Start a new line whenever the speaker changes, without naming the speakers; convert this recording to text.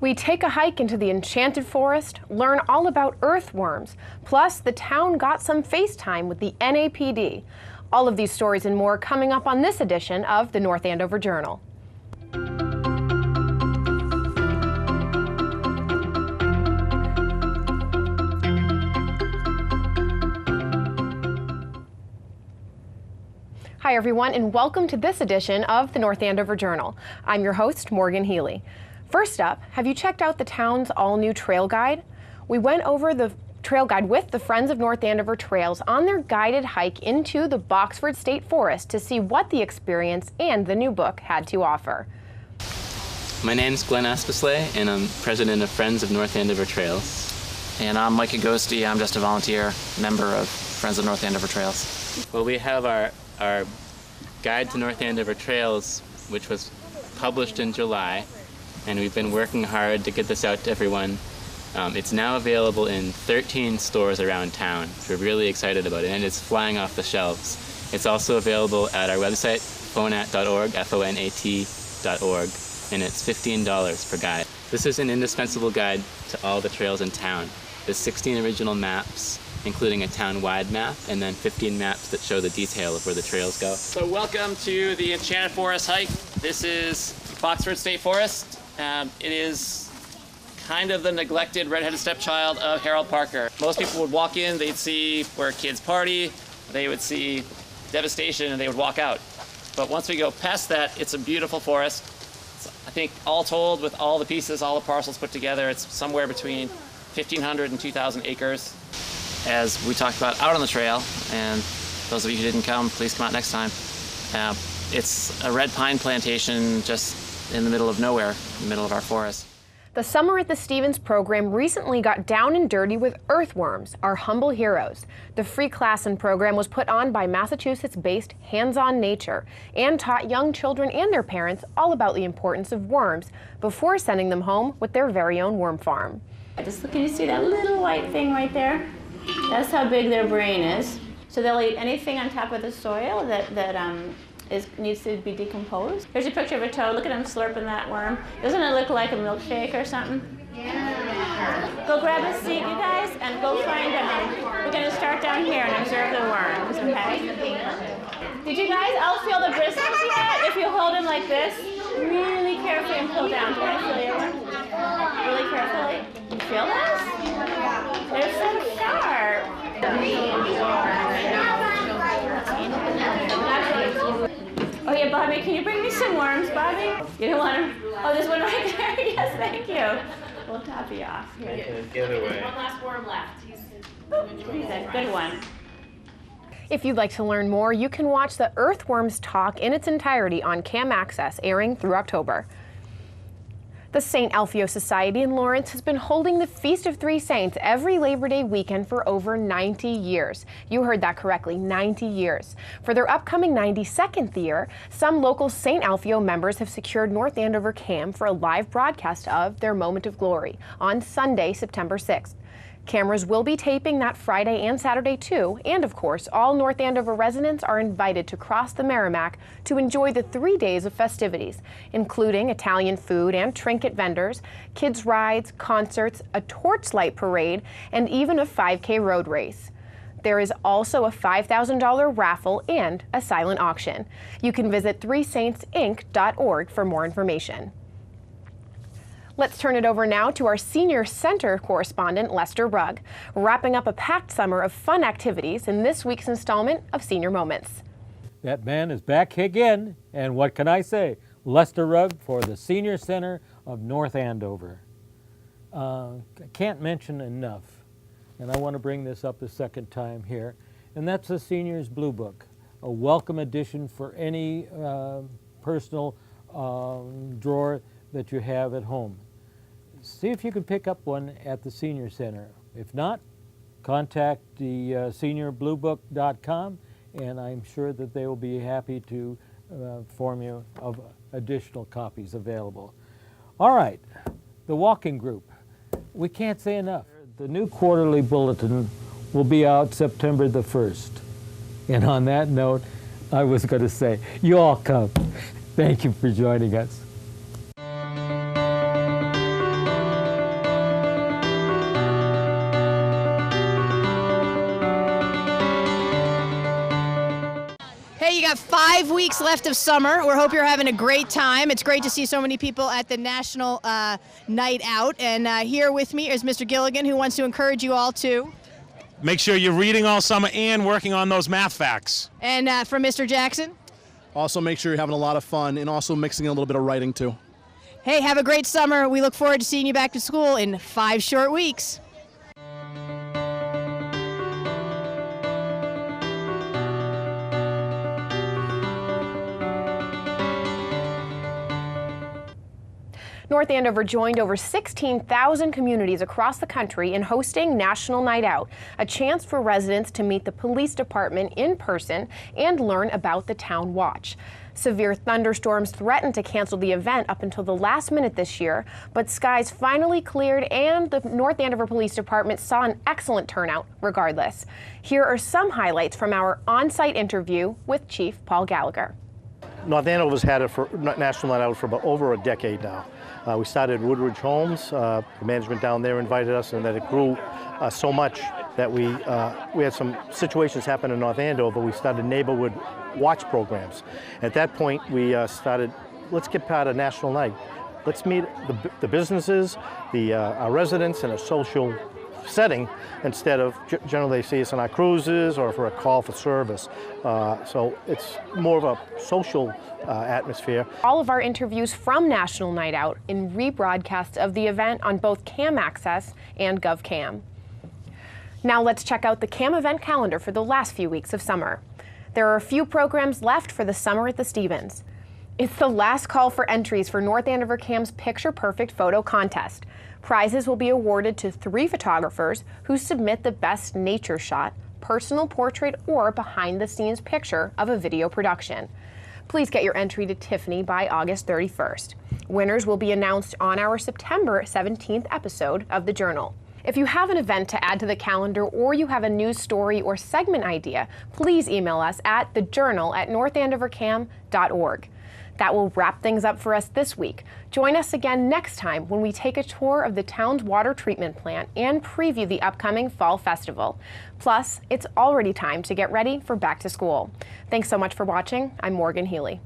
We take a hike into the enchanted forest, learn all about earthworms, plus the town got some FaceTime with the NAPD. All of these stories and more coming up on this edition of the North Andover Journal. Hi everyone, and welcome to this edition of the North Andover Journal. I'm your host, Morgan Healy. First up, have you checked out the town's all-new trail guide? We went over the trail guide with the Friends of North Andover Trails on their guided hike into the Boxford State Forest to see what the experience and the new book had to offer.
My name's Glenn Aspesley, and I'm president of Friends of North Andover Trails.
And I'm Mike Agosti. I'm just a volunteer member of Friends of North Andover Trails.
Well, we have our Guide to North Andover Trails, which was published in July, and we've been working hard to get this out to everyone. It's now available in 13 stores around town. We're really excited about it, and it's flying off the shelves. It's also available at our website, fonat.org, F-O-N-A-T.org, and it's $15 per guide. This is an indispensable guide to all the trails in town. There's 16 original maps, including a town-wide map, and then 15 maps that show the detail of where the trails go.
So welcome to the Enchanted Forest hike. This is Boxford State Forest. It is kind of the neglected redheaded stepchild of Harold Parker. Most people would walk in, they'd see where kids party, they would see devastation, and they would walk out. But once we go past that, it's a beautiful forest. I think all told, with all the pieces, all the parcels put together, it's somewhere between 1,500 and 2,000 acres. As we talked about out on the trail, and those of you who didn't come, please come out next time. It's a red pine plantation just in the middle of nowhere, in the middle of our forest.
The Summer at the Stevens program recently got down and dirty with Earthworms, our humble heroes. The free class and program was put on by Massachusetts-based Hands on Nature and taught young children and their parents all about the importance of worms before sending them home with their very own worm farm.
Just look, can you see that little white thing right there? That's how big their brain is. So they'll eat anything on top of the soil that needs to be decomposed. Here's a picture of a toad. Look at him slurping that worm. Doesn't it look like a milkshake or something? Yeah. Go grab a seat, you guys, and go find them. We're going to start down here and observe the worms, okay? Did you guys all feel the bristles yet? If you hold them like this, really carefully and pull down. Do you want to feel your one? Really carefully. You feel this? They're so sharp. Oh yeah, Bobby, can you bring me some worms, Bobby? You don't want them? Oh, there's one right there. Yes, thank you. We'll top you off. Here.
Get away.
One last worm left. He's a good one.
If you'd like to learn more, you can watch the Earthworms talk in its entirety on CAM Access, airing through October. The St. Alpheo Society in Lawrence has been holding the Feast of Three Saints every Labor Day weekend for over 90 years. You heard that correctly, 90 years. For their upcoming 92nd year, some local St. Alpheo members have secured North Andover CAM for a live broadcast of their Moment of Glory on Sunday, September 6th. Cameras will be taping that Friday and Saturday too, and of course, all North Andover residents are invited to cross the Merrimack to enjoy the 3 days of festivities, including Italian food and trinket vendors, kids' rides, concerts, a torchlight parade, and even a 5K road race. There is also a $5,000 raffle and a silent auction. You can visit threesaintsinc.org for more information. Let's turn it over now to our Senior Center correspondent, Lester Rugg, wrapping up a packed summer of fun activities in this week's installment of Senior Moments.
That man is back again, and what can I say? Lester Rugg for the Senior Center of North Andover. I can't mention enough, and I want to bring this up a second time here, and that's the Senior's Blue Book, a welcome addition for any personal drawer that you have at home. See if you can pick up one at the Senior Center. If not, contact the seniorbluebook.com, and I'm sure that they will be happy to inform you of additional copies available. All right, the walking group. We can't say enough. The new quarterly bulletin will be out September the 1st. And on that note, I was going to say, you all come. Thank you for joining us.
you got 5 weeks left of summer. We hope you're having a great time. It's great to see so many people at the National Night Out. And here with me is Mr. Gilligan, who wants to encourage you all to.
Make sure you're reading all summer and working on those math facts.
And from Mr. Jackson.
Also make sure you're having a lot of fun and also mixing in a little bit of writing too.
Hey, have a great summer. We look forward to seeing you back to school in 5 short weeks.
North Andover joined over 16,000 communities across the country in hosting National Night Out, a chance for residents to meet the police department in person and learn about the Town Watch. Severe thunderstorms threatened to cancel the event up until the last minute this year, but skies finally cleared and the North Andover Police Department saw an excellent turnout regardless. Here are some highlights from our on-site interview with Chief Paul Gallagher.
North Andover's had it for National Night Out for about over a decade now. We started Woodridge Homes. The management down there invited us, and that it grew so much that we had some situations happen in North Andover. We started neighborhood watch programs. At that point, we started, let's get part of National Night. Let's meet the businesses, our residents in a social setting instead of generally they see us on our cruises or for a call for service. So it's more of a social atmosphere.
All of our interviews from National Night Out in rebroadcasts of the event on both CAM Access and GovCam. Now let's check out the CAM event calendar for the last few weeks of summer. There are a few programs left for the summer at the Stevens. It's the last call for entries for North Andover CAM's Picture Perfect Photo Contest. Prizes will be awarded to 3 photographers who submit the best nature shot, personal portrait, or behind-the-scenes picture of a video production. Please get your entry to Tiffany by August 31st. Winners will be announced on our September 17th episode of The Journal. If you have an event to add to the calendar or you have a news story or segment idea, please email us at thejournal@northandovercam.org. That will wrap things up for us this week. Join us again next time when we take a tour of the town's water treatment plant and preview the upcoming Fall Festival. Plus, it's already time to get ready for back to school. Thanks so much for watching. I'm Morgan Healy.